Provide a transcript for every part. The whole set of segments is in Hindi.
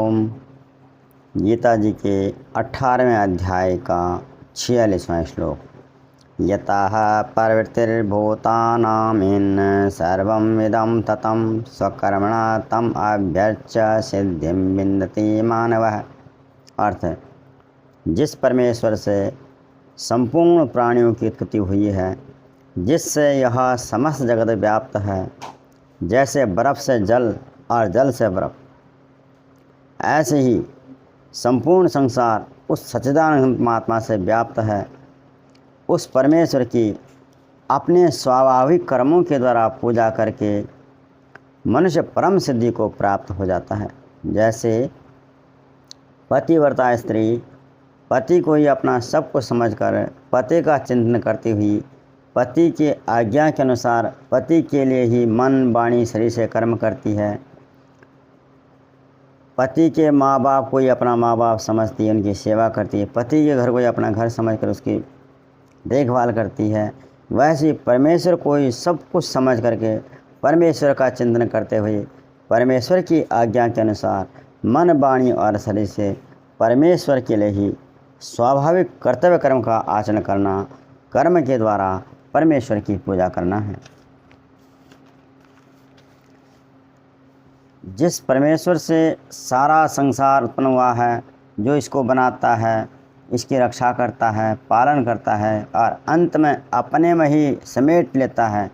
ओम। गीता जी के 18वें अध्याय का 46वां श्लोक। यतः प्रवृत्तिर्भूतानामिन् सर्वमिदं ततं स्वकर्मणा तम अभ्यर्च्य सिद्धिं विन्दति मानवः। अर्थ है, जिस परमेश्वर से संपूर्ण प्राणियों की उत्पत्ति हुई है, जिससे यह समस्त जगत व्याप्त है, जैसे बर्फ़ से जल और जल से बर्फ़, ऐसे ही संपूर्ण संसार उस सच्चिदानंद परमात्मा से व्याप्त है। उस परमेश्वर की अपने स्वाभाविक कर्मों के द्वारा पूजा करके मनुष्य परम सिद्धि को प्राप्त हो जाता है। जैसे पतिव्रता स्त्री पति को ही अपना सब कुछ समझकर पति का चिंतन करती हुई पति के आज्ञा के अनुसार पति के लिए ही मन वाणी शरीर से कर्म करती है। पति के माँ बाप को ही अपना माँ बाप समझती है, उनकी सेवा करती है। पति के घर को ही अपना घर समझकर उसकी देखभाल करती है। वैसे ही परमेश्वर को ही सब कुछ समझ करके परमेश्वर का चिंतन करते हुए परमेश्वर की आज्ञा के अनुसार मन वाणी और शरीर से परमेश्वर के लिए ही स्वाभाविक कर्तव्य कर्म का आचरण करना, कर्म के द्वारा परमेश्वर की पूजा करना है। जिस परमेश्वर से सारा संसार उत्पन्न हुआ है, जो इसको बनाता है, इसकी रक्षा करता है, पालन करता है और अंत में अपने में ही समेट लेता है,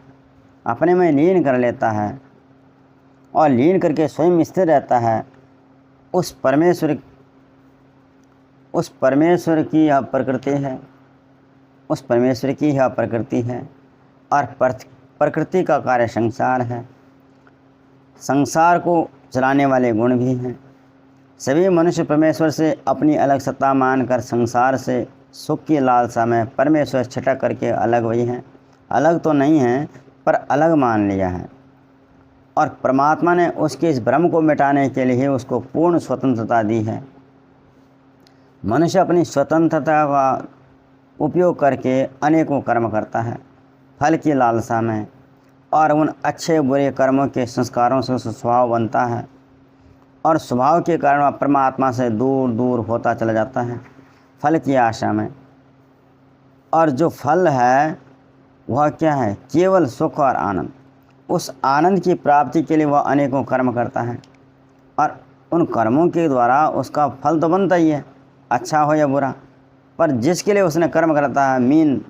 अपने में लीन कर लेता है और लीन करके स्वयं स्थिर रहता है, उस परमेश्वर की यह प्रकृति है, उस परमेश्वर की यह प्रकृति है और प्रकृति का कार्य संसार है। संसार को चलाने वाले गुण भी हैं। सभी मनुष्य परमेश्वर से अपनी अलग सत्ता मानकर संसार से सुख की लालसा में परमेश्वर छिटक करके अलग हुए हैं। अलग तो नहीं हैं, पर अलग मान लिया है और परमात्मा ने उसके इस भ्रम को मिटाने के लिए उसको पूर्ण स्वतंत्रता दी है। मनुष्य अपनी स्वतंत्रता का उपयोग करके अनेकों कर्म करता है फल की लालसा में, और उन अच्छे बुरे कर्मों के संस्कारों से स्वभाव बनता है और स्वभाव के कारण वह परमात्मा से दूर दूर होता चला जाता है फल की आशा में। और जो फल है वह क्या है? केवल सुख और आनंद। उस आनंद की प्राप्ति के लिए वह अनेकों कर्म करता है और उन कर्मों के द्वारा उसका फल तो बनता ही है, अच्छा हो या बुरा। पर जिसके लिए उसने कर्म करता है मीन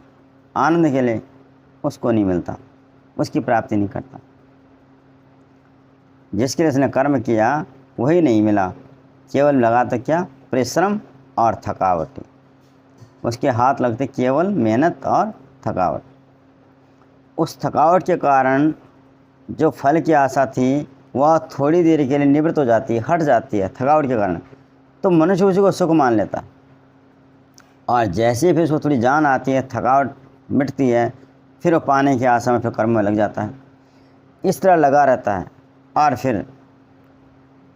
आनंद के लिए, उसको नहीं मिलता, उसकी प्राप्ति नहीं करता। जिसके लिए उसने कर्म किया वही नहीं मिला, केवल लगा तो क्या? परिश्रम और थकावट। उसके हाथ लगते केवल मेहनत और थकावट। उस थकावट के कारण जो फल की आशा थी वह थोड़ी देर के लिए निवृत्त हो जाती है, हट जाती है थकावट के कारण। तो मनुष्य उसी को सुख मान लेता है और जैसे फिर उसको थोड़ी जान आती है, थकावट मिटती है, फिर वो पाने की आशा में फिर कर्म में लग जाता है। इस तरह लगा रहता है और फिर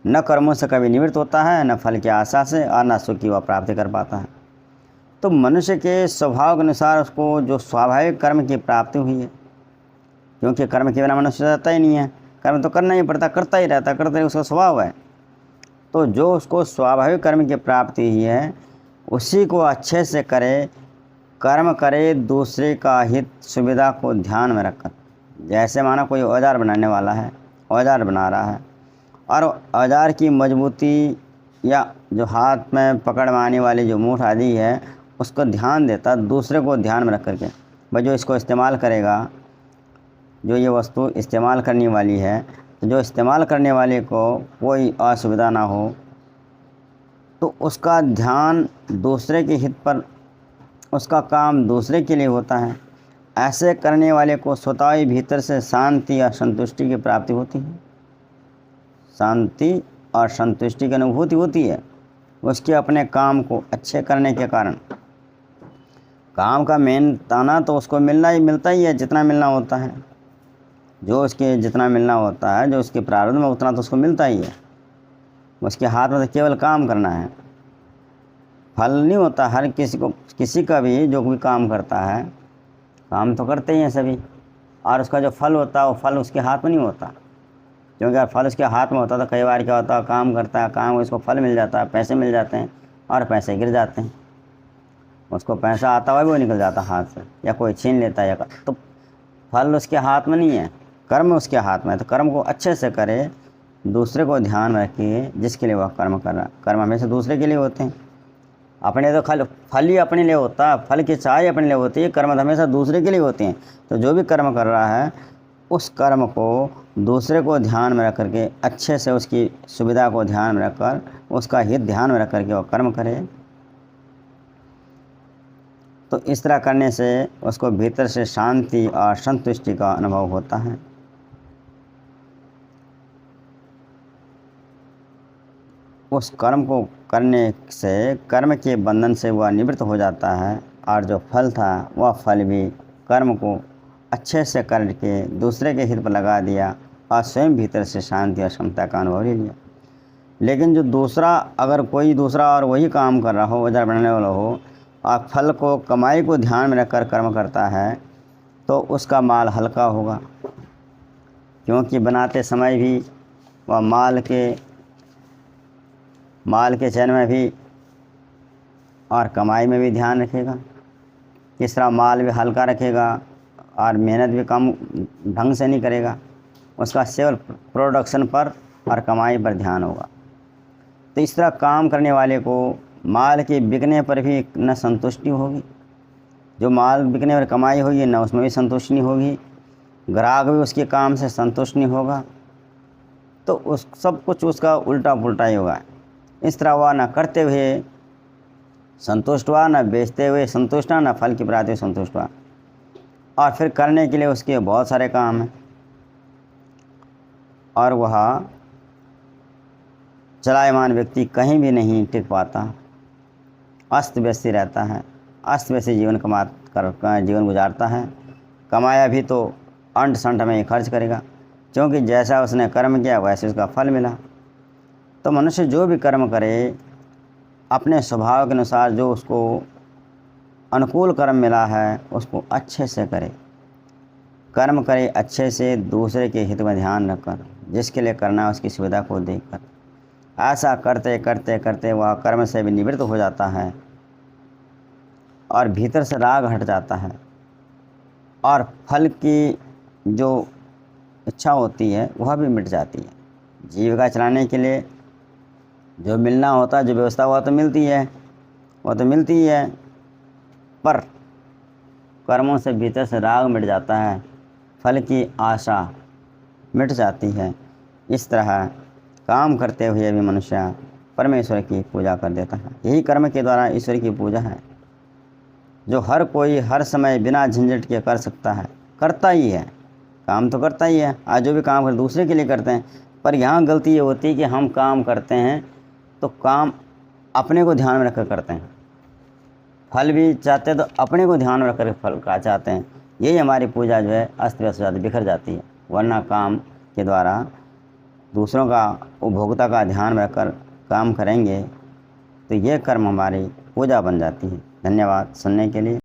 न कर्मों से कभी निवृत्त होता है, न फल की आशा से, और न सुख की वह प्राप्ति कर पाता है। तो मनुष्य के स्वभाव के अनुसार उसको जो स्वाभाविक कर्म की प्राप्ति हुई है, क्योंकि कर्म के बिना मनुष्य रहता ही नहीं है, कर्म तो करना ही पड़ता, करता ही रहता, करता ही उसका स्वभाव है। तो जो उसको स्वाभाविक कर्म की प्राप्ति हुई है उसी को अच्छे से करे, कर्म करे दूसरे का हित सुविधा को ध्यान में रखकर। जैसे माना कोई औजार बनाने वाला है, औजार बना रहा है और औजार की मजबूती या जो हाथ में पकड़ में आने वाली जो मूठ आदि है उसको ध्यान देता, दूसरे को ध्यान में रख करके। भाई जो इसको इस्तेमाल करेगा, जो ये वस्तु इस्तेमाल करने वाली है, तो जो इस्तेमाल करने वाले को कोई असुविधा ना हो, तो उसका ध्यान दूसरे के हित पर, उसका काम दूसरे के लिए होता है। ऐसे करने वाले को स्वतः ही भीतर से शांति और संतुष्टि की प्राप्ति होती है। शांति और संतुष्टि की अनुभूति होती है उसके अपने काम को अच्छे करने के कारण। काम का मेन ताना तो उसको मिलता ही है, जितना मिलना होता है, जो उसके जितना मिलना होता है, जो उसके प्रारब्ध में उतना तो उसको मिलता ही है। उसके हाथ में तो केवल काम करना है, फल नहीं होता। हर किसी का भी जो भी काम करता है, काम तो करते ही हैं सभी, और उसका जो फल होता है वो फल उसके हाथ में नहीं होता। क्योंकि अगर फल उसके हाथ में होता तो कई बार क्या होता है, काम करता है, काम उसको फल मिल जाता है, पैसे मिल जाते हैं और पैसे गिर जाते हैं, उसको पैसा आता हुआ भी वो निकल जाता हाथ से, या कोई छीन लेता है, तो फल उसके हाथ में नहीं है, कर्म उसके हाथ में है। तो कर्म को अच्छे से करे, दूसरे को ध्यान रखिए जिसके लिए वह कर्म कर रहा है। कर्म हमेशा दूसरे के लिए होते हैं, अपने तो फल ही अपने लिए होता है, फल की चाय अपने लिए होती है, कर्म तो हमेशा दूसरे के लिए होते हैं। तो जो भी कर्म कर रहा है उस कर्म को दूसरे को ध्यान में रख करके, अच्छे से उसकी सुविधा को ध्यान में रखकर, उसका हित ध्यान में रख करके वो कर्म करे। तो इस तरह करने से उसको भीतर से शांति और संतुष्टि का अनुभव होता है। उस कर्म को करने से कर्म के बंधन से वह निवृत्त हो जाता है, और जो फल था वह फल भी कर्म को अच्छे से करके दूसरे के हित पर लगा दिया और स्वयं भीतर से शांति और क्षमता का अनुभव ले लिया। लेकिन जो दूसरा, अगर कोई दूसरा और वही काम कर रहा हो, वजह बनाने वाला हो, और फल को, कमाई को ध्यान में रखकर कर्म करता है, तो उसका माल हल्का होगा, क्योंकि बनाते समय भी वह माल के चयन में भी और कमाई में भी ध्यान रखेगा। किस तरह माल भी हल्का रखेगा और मेहनत भी कम ढंग से नहीं करेगा, उसका केवल प्रोडक्शन पर और कमाई पर ध्यान होगा। तो इस तरह काम करने वाले को माल के बिकने पर भी न संतुष्टि होगी, जो माल बिकने पर कमाई होगी न उसमें भी संतुष्टि नहीं होगी, ग्राहक भी उसके काम से संतुष्ट नहीं होगा, तो उस सब कुछ उसका उल्टा पुल्टा ही होगा। इस तरह वह न करते हुए संतुष्ट हुआ, न बेचते हुए संतुष्ट हुआ, न फल की प्राप्ति संतुष्ट हुआ, और फिर करने के लिए उसके बहुत सारे काम हैं, और वह चलायमान व्यक्ति कहीं भी नहीं टिक पाता, अस्त व्यस्त रहता है, अस्त व्यस्त जीवन गुजारता है। कमाया भी तो अंट संट में ही खर्च करेगा, क्योंकि जैसा उसने कर्म किया वैसे उसका फल मिला। तो मनुष्य जो भी कर्म करे, अपने स्वभाव के अनुसार जो उसको अनुकूल कर्म मिला है उसको अच्छे से करे, कर्म करे अच्छे से, दूसरे के हित में ध्यान रखकर, जिसके लिए करना है उसकी सुविधा को देखकर। ऐसा करते करते करते वह कर्म से भी निवृत्त हो जाता है, और भीतर से राग हट जाता है, और फल की जो इच्छा होती है वह भी मिट जाती है। जीविका चलाने के लिए जो मिलना होता है, जो व्यवस्था वह तो मिलती है, पर कर्मों से भीतर से राग मिट जाता है, फल की आशा मिट जाती है। इस तरह काम करते हुए भी मनुष्य परमेश्वर की पूजा कर देता है। यही कर्म के द्वारा ईश्वर की पूजा है, जो हर कोई हर समय बिना झंझट के कर सकता है, करता ही है, काम तो करता ही है। आज जो भी काम कर दूसरे के लिए करते हैं, पर यहाँ गलती ये होती है कि हम काम करते हैं तो काम अपने को ध्यान में रखकर करते हैं, फल भी चाहते हैं तो अपने को ध्यान में रखकर फल का चाहते हैं। यही हमारी पूजा जो है अस्त व्यस्त हो जाती, बिखर जाती है। वरना काम के द्वारा दूसरों का, उपभोक्ता का ध्यान में रखकर काम करेंगे तो ये कर्म हमारी पूजा बन जाती है। धन्यवाद सुनने के लिए।